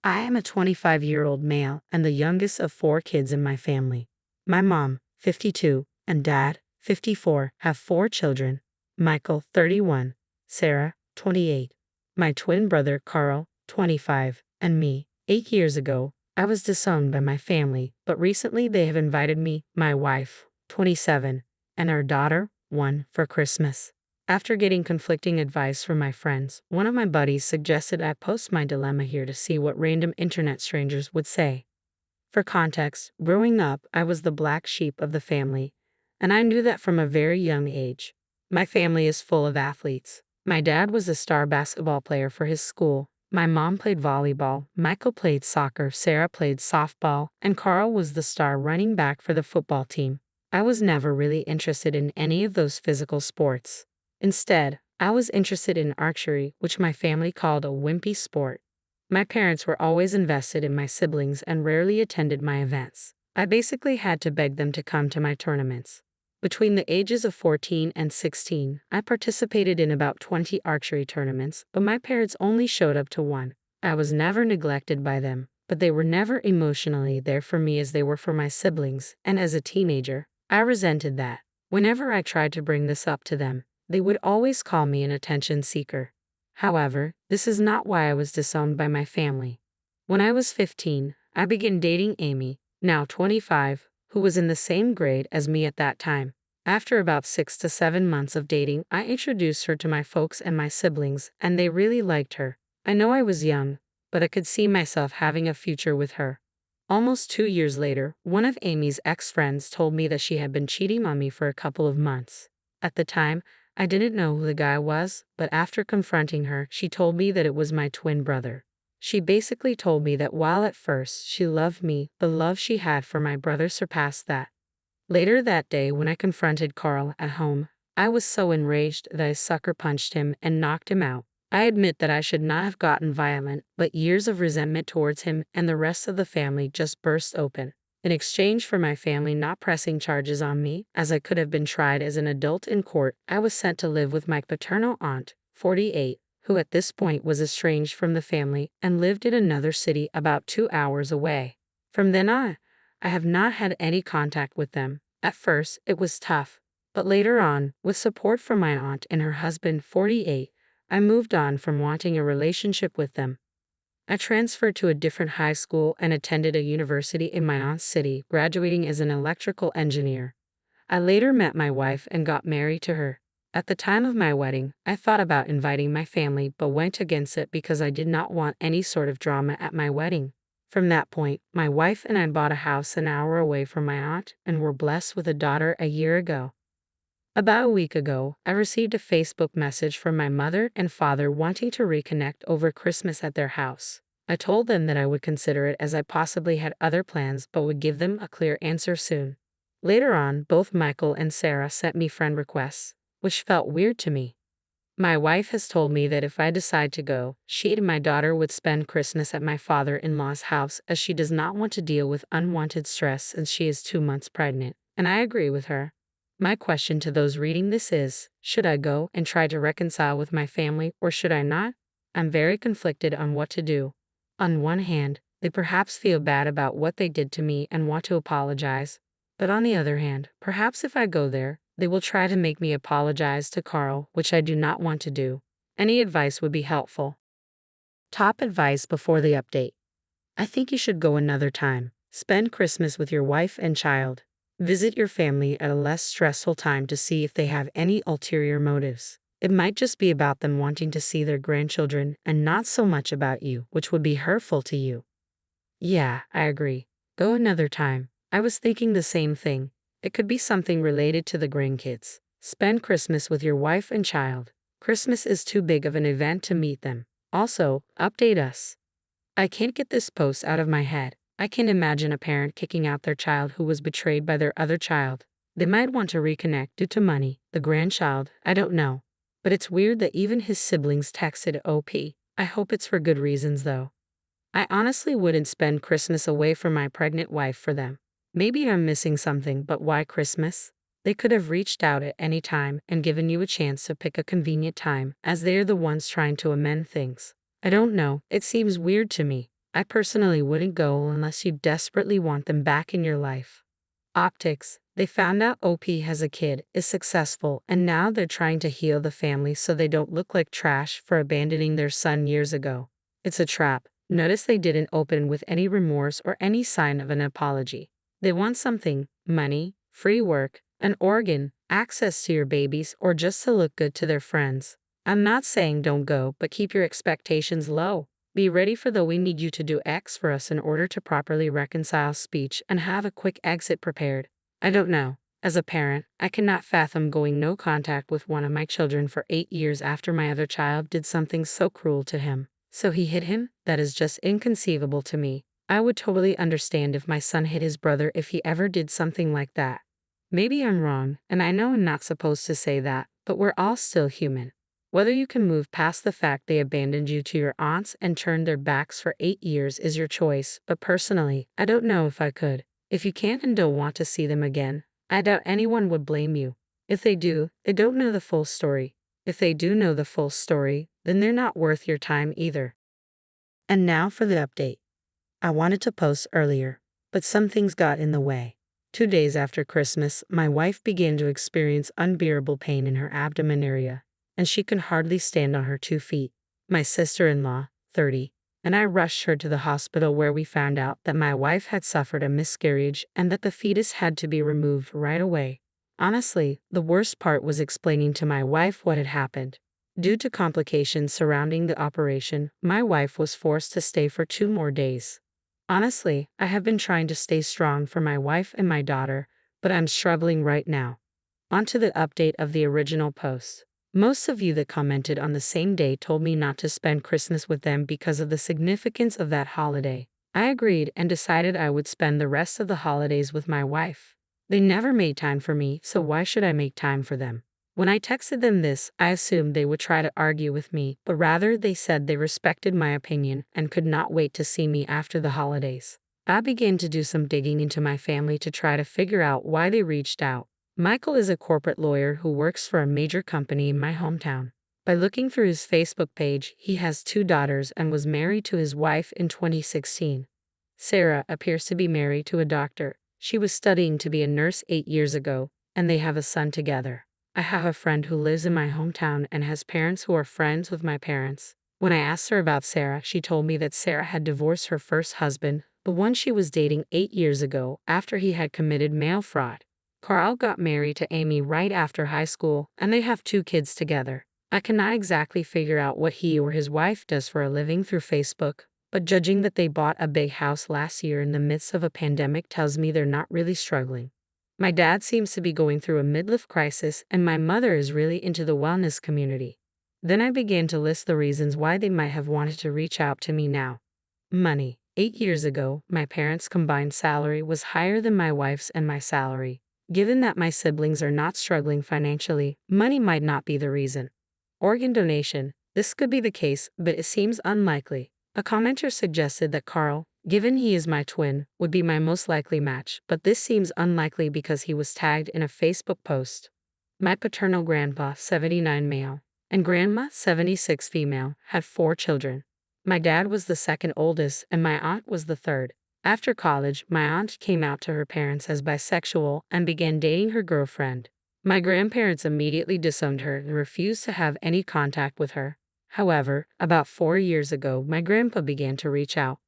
I am a 25-year-old male and the youngest of 4 kids in my family. My mom, 52, and dad, 54, have 4 children: Michael, 31, Sarah, 28, my twin brother Carl, 25, and me. 8 years ago, I was disowned by my family, but recently they have invited me, my wife, 27, and our daughter, 1, for Christmas. After getting conflicting advice from my friends, one of my buddies suggested I post my dilemma here to see what random internet strangers would say. For context, growing up, I was the black sheep of the family, and I knew that from a very young age. My family is full of athletes. My dad was a star basketball player for his school. My mom played volleyball, Michael played soccer, Sarah played softball, and Carl was the star running back for the football team. I was never really interested in any of those physical sports. Instead, I was interested in archery, which my family called a wimpy sport. My parents were always invested in my siblings and rarely attended my events. I basically had to beg them to come to my tournaments. Between the ages of 14 and 16, I participated in about 20 archery tournaments, but my parents only showed up to one. I was never neglected by them, but they were never emotionally there for me as they were for my siblings, and as a teenager, I resented that. Whenever I tried to bring this up to them, they would always call me an attention seeker. However, this is not why I was disowned by my family. When I was 15, I began dating Amy, now 25, who was in the same grade as me at that time. After about 6 to 7 months of dating, I introduced her to my folks and my siblings, and they really liked her. I know I was young, but I could see myself having a future with her. Almost 2 years later, one of Amy's ex-friends told me that she had been cheating on me for a couple of months. At the time, I didn't know who the guy was, but after confronting her, she told me that it was my twin brother. She basically told me that while at first she loved me, the love she had for my brother surpassed that. Later that day, when I confronted Carl at home, I was so enraged that I sucker punched him and knocked him out. I admit that I should not have gotten violent, but years of resentment towards him and the rest of the family just burst open. In exchange for my family not pressing charges on me, as I could have been tried as an adult in court, I was sent to live with my paternal aunt, 48, who at this point was estranged from the family and lived in another city about 2 hours away. From then on, I have not had any contact with them. At first, it was tough, but later on, with support from my aunt and her husband, 48, I moved on from wanting a relationship with them. I transferred to a different high school and attended a university in my aunt's city, graduating as an electrical engineer. I later met my wife and got married to her. At the time of my wedding, I thought about inviting my family but went against it because I did not want any sort of drama at my wedding. From that point, my wife and I bought a house an hour away from my aunt and were blessed with a daughter a year ago. About a week ago, I received a Facebook message from my mother and father wanting to reconnect over Christmas at their house. I told them that I would consider it as I possibly had other plans but would give them a clear answer soon. Later on, both Michael and Sarah sent me friend requests, which felt weird to me. My wife has told me that if I decide to go, she and my daughter would spend Christmas at my father-in-law's house as she does not want to deal with unwanted stress since she is 2 months pregnant, and I agree with her. My question to those reading this is, should I go and try to reconcile with my family or should I not? I'm very conflicted on what to do. On one hand, they perhaps feel bad about what they did to me and want to apologize. But on the other hand, perhaps if I go there, they will try to make me apologize to Carl, which I do not want to do. Any advice would be helpful. Top advice before the update. I think you should go another time. Spend Christmas with your wife and child. Visit your family at a less stressful time to see if they have any ulterior motives. It might just be about them wanting to see their grandchildren and not so much about you, which would be hurtful to you. Yeah, I agree. Go another time. I was thinking the same thing. It could be something related to the grandkids. Spend Christmas with your wife and child. Christmas is too big of an event to meet them. Also, update us. I can't get this post out of my head. I can imagine a parent kicking out their child who was betrayed by their other child. They might want to reconnect due to money, the grandchild, I don't know. But it's weird that even his siblings texted OP. I hope it's for good reasons though. I honestly wouldn't spend Christmas away from my pregnant wife for them. Maybe I'm missing something, but why Christmas? They could have reached out at any time and given you a chance to pick a convenient time, as they're the ones trying to amend things. I don't know, it seems weird to me. I personally wouldn't go unless you desperately want them back in your life. Optics. They found out OP has a kid, is successful, and now they're trying to heal the family so they don't look like trash for abandoning their son years ago. It's a trap. Notice they didn't open with any remorse or any sign of an apology. They want something: money, free work, an organ, access to your babies, or just to look good to their friends. I'm not saying don't go, but keep your expectations low. Be ready for the "we need you to do X for us in order to properly reconcile" speech and have a quick exit prepared. I don't know. As a parent, I cannot fathom going no contact with one of my children for 8 years after my other child did something so cruel to him. So he hit him? That is just inconceivable to me. I would totally understand if my son hit his brother if he ever did something like that. Maybe I'm wrong, and I know I'm not supposed to say that, but we're all still human. Whether you can move past the fact they abandoned you to your aunts and turned their backs for 8 years is your choice, but personally, I don't know if I could. If you can't and don't want to see them again, I doubt anyone would blame you. If they do, they don't know the full story. If they do know the full story, then they're not worth your time either. And now for the update. I wanted to post earlier, but some things got in the way. 2 days after Christmas, my wife began to experience unbearable pain in her abdomen area, and she could hardly stand on her 2 feet. My sister-in-law, 30, and I rushed her to the hospital where we found out that my wife had suffered a miscarriage and that the fetus had to be removed right away. Honestly, the worst part was explaining to my wife what had happened. Due to complications surrounding the operation, my wife was forced to stay for 2 more days. Honestly, I have been trying to stay strong for my wife and my daughter, but I'm struggling right now. On to the update of the original post. Most of you that commented on the same day told me not to spend Christmas with them because of the significance of that holiday. I agreed and decided I would spend the rest of the holidays with my wife. They never made time for me, so why should I make time for them? When I texted them this, I assumed they would try to argue with me, but rather they said they respected my opinion and could not wait to see me after the holidays. I began to do some digging into my family to try to figure out why they reached out. Michael is a corporate lawyer who works for a major company in my hometown. By looking through his Facebook page, he has 2 daughters and was married to his wife in 2016. Sarah appears to be married to a doctor. She was studying to be a nurse 8 years ago, and they have a son together. I have a friend who lives in my hometown and has parents who are friends with my parents. When I asked her about Sarah, she told me that Sarah had divorced her first husband, the one she was dating 8 years ago, after he had committed mail fraud. Carl got married to Amy right after high school, and they have 2 kids together. I cannot exactly figure out what he or his wife does for a living through Facebook, but judging that they bought a big house last year in the midst of a pandemic tells me they're not really struggling. My dad seems to be going through a midlife crisis, and my mother is really into the wellness community. Then I began to list the reasons why they might have wanted to reach out to me now. Money. 8 years ago, my parents' combined salary was higher than my wife's and my salary. Given that my siblings are not struggling financially, money might not be the reason. Organ donation. This could be the case, but it seems unlikely. A commenter suggested that Carl, given he is my twin, would be my most likely match, but this seems unlikely because he was tagged in a Facebook post. My paternal grandpa, 79 male, and grandma, 76 female, had 4 children. My dad was the second oldest, and my aunt was the third. After college, my aunt came out to her parents as bisexual and began dating her girlfriend. My grandparents immediately disowned her and refused to have any contact with her. However, about 4 years ago, my grandpa began to reach out.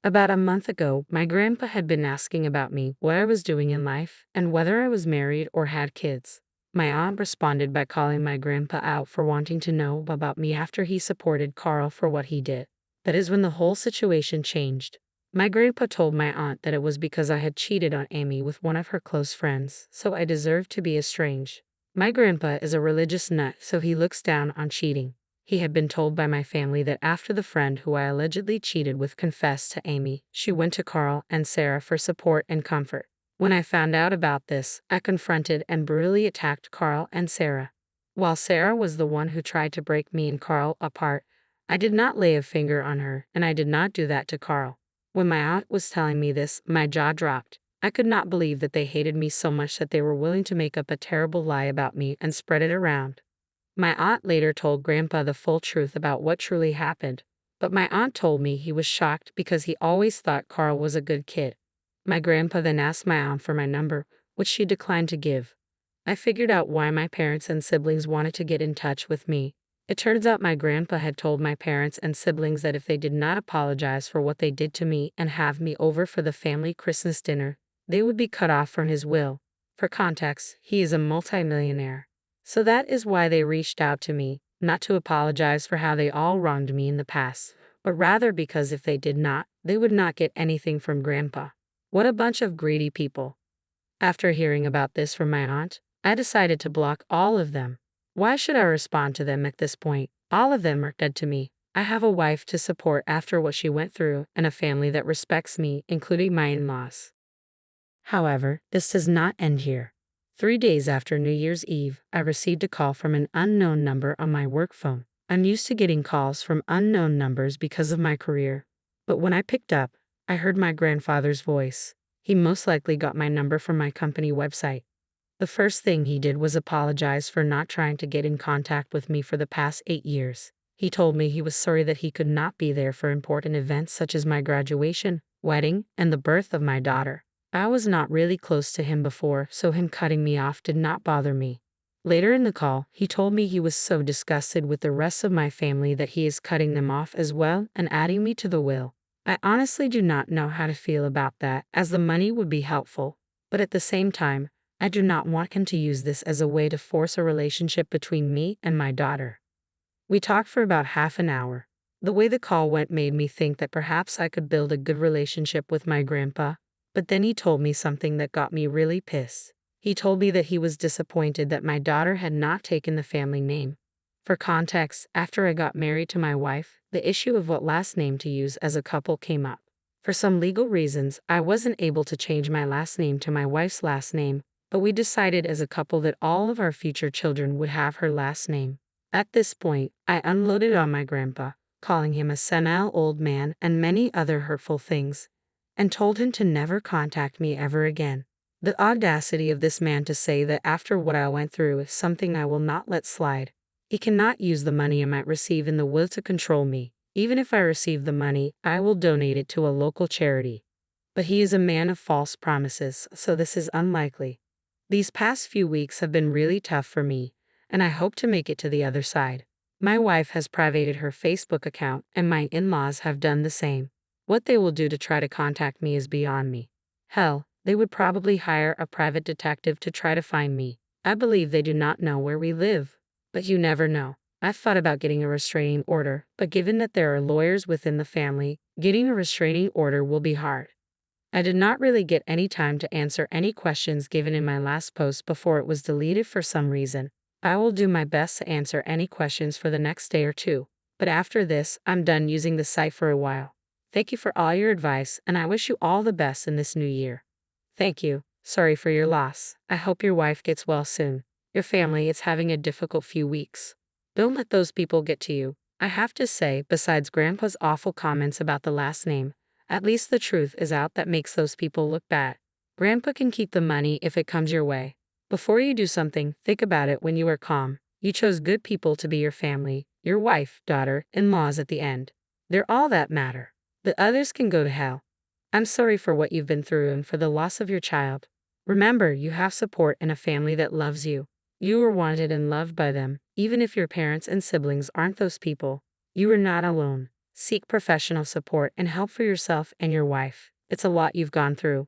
About a month ago, my grandpa had been asking about me, what I was doing in life, and whether I was married or had kids. My aunt responded by calling my grandpa out for wanting to know about me after he supported Carl for what he did. That is when the whole situation changed. My grandpa told my aunt that it was because I had cheated on Amy with one of her close friends, so I deserved to be estranged. My grandpa is a religious nut, so he looks down on cheating. He had been told by my family that after the friend who I allegedly cheated with confessed to Amy, she went to Carl and Sarah for support and comfort. When I found out about this, I confronted and brutally attacked Carl and Sarah. While Sarah was the one who tried to break me and Carl apart, I did not lay a finger on her, and I did not do that to Carl. When my aunt was telling me this, my jaw dropped. I could not believe that they hated me so much that they were willing to make up a terrible lie about me and spread it around. My aunt later told Grandpa the full truth about what truly happened. But my aunt told me he was shocked because he always thought Carl was a good kid. My grandpa then asked my aunt for my number, which she declined to give. I figured out why my parents and siblings wanted to get in touch with me. It turns out my grandpa had told my parents and siblings that if they did not apologize for what they did to me and have me over for the family Christmas dinner, they would be cut off from his will. For context, he is a multimillionaire. So that is why they reached out to me, not to apologize for how they all wronged me in the past, but rather because if they did not, they would not get anything from Grandpa. What a bunch of greedy people. After hearing about this from my aunt, I decided to block all of them. Why should I respond to them at this point? All of them are dead to me. I have a wife to support after what she went through and a family that respects me, including my in-laws. However, this does not end here. 3 days after New Year's Eve, I received a call from an unknown number on my work phone. I'm used to getting calls from unknown numbers because of my career. But when I picked up, I heard my grandfather's voice. He most likely got my number from my company website. The first thing he did was apologize for not trying to get in contact with me for the past 8 years. He told me he was sorry that he could not be there for important events such as my graduation, wedding, and the birth of my daughter. I was not really close to him before, so him cutting me off did not bother me. Later in the call, he told me he was so disgusted with the rest of my family that he is cutting them off as well and adding me to the will. I honestly do not know how to feel about that, as the money would be helpful, but at the same time, I do not want him to use this as a way to force a relationship between me and my daughter. We talked for about half an hour. The way the call went made me think that perhaps I could build a good relationship with my grandpa, but then he told me something that got me really pissed. He told me that he was disappointed that my daughter had not taken the family name. For context, after I got married to my wife, the issue of what last name to use as a couple came up. For some legal reasons, I wasn't able to change my last name to my wife's last name, but we decided as a couple that all of our future children would have her last name. At this point, I unloaded on my grandpa, calling him a senile old man and many other hurtful things, and told him to never contact me ever again. The audacity of this man to say that after what I went through is something I will not let slide. He cannot use the money I might receive in the will to control me. Even if I receive the money, I will donate it to a local charity. But he is a man of false promises, so this is unlikely. These past few weeks have been really tough for me, and I hope to make it to the other side. My wife has privated her Facebook account, and my in-laws have done the same. What they will do to try to contact me is beyond me. Hell, they would probably hire a private detective to try to find me. I believe they do not know where we live. But you never know. I've thought about getting a restraining order, but given that there are lawyers within the family, getting a restraining order will be hard. I did not really get any time to answer any questions given in my last post before it was deleted for some reason. I will do my best to answer any questions for the next day or two, but after this, I'm done using the site for a while. Thank you for all your advice, and I wish you all the best in this new year. Thank you. Sorry for your loss. I hope your wife gets well soon. Your family is having a difficult few weeks. Don't let those people get to you. I have to say, besides Grandpa's awful comments about the last name, at least the truth is out that makes those people look bad. Grandpa can keep the money if it comes your way. Before you do something, think about it when you are calm. You chose good people to be your family, your wife, daughter, in-laws at the end. They're all that matter. The others can go to hell. I'm sorry for what you've been through and for the loss of your child. Remember, you have support and a family that loves you. You are wanted and loved by them, even if your parents and siblings aren't those people. You are not alone. Seek professional support and help for yourself and your wife. It's a lot you've gone through.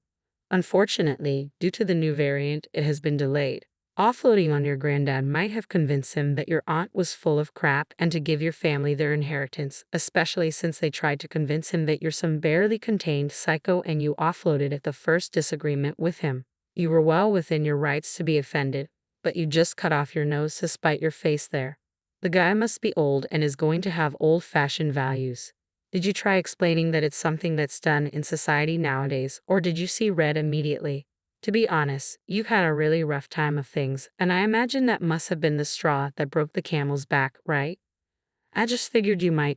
Unfortunately, due to the new variant, it has been delayed. Offloading on your granddad might have convinced him that your aunt was full of crap and to give your family their inheritance, especially since they tried to convince him that you're some barely contained psycho and you offloaded at the first disagreement with him. You were well within your rights to be offended, but you just cut off your nose to spite your face there. The guy must be old and is going to have old-fashioned values. Did you try explaining that it's something that's done in society nowadays, or did you see red immediately? To be honest, you've had a really rough time of things, and I imagine that must have been the straw that broke the camel's back, right? I just figured you might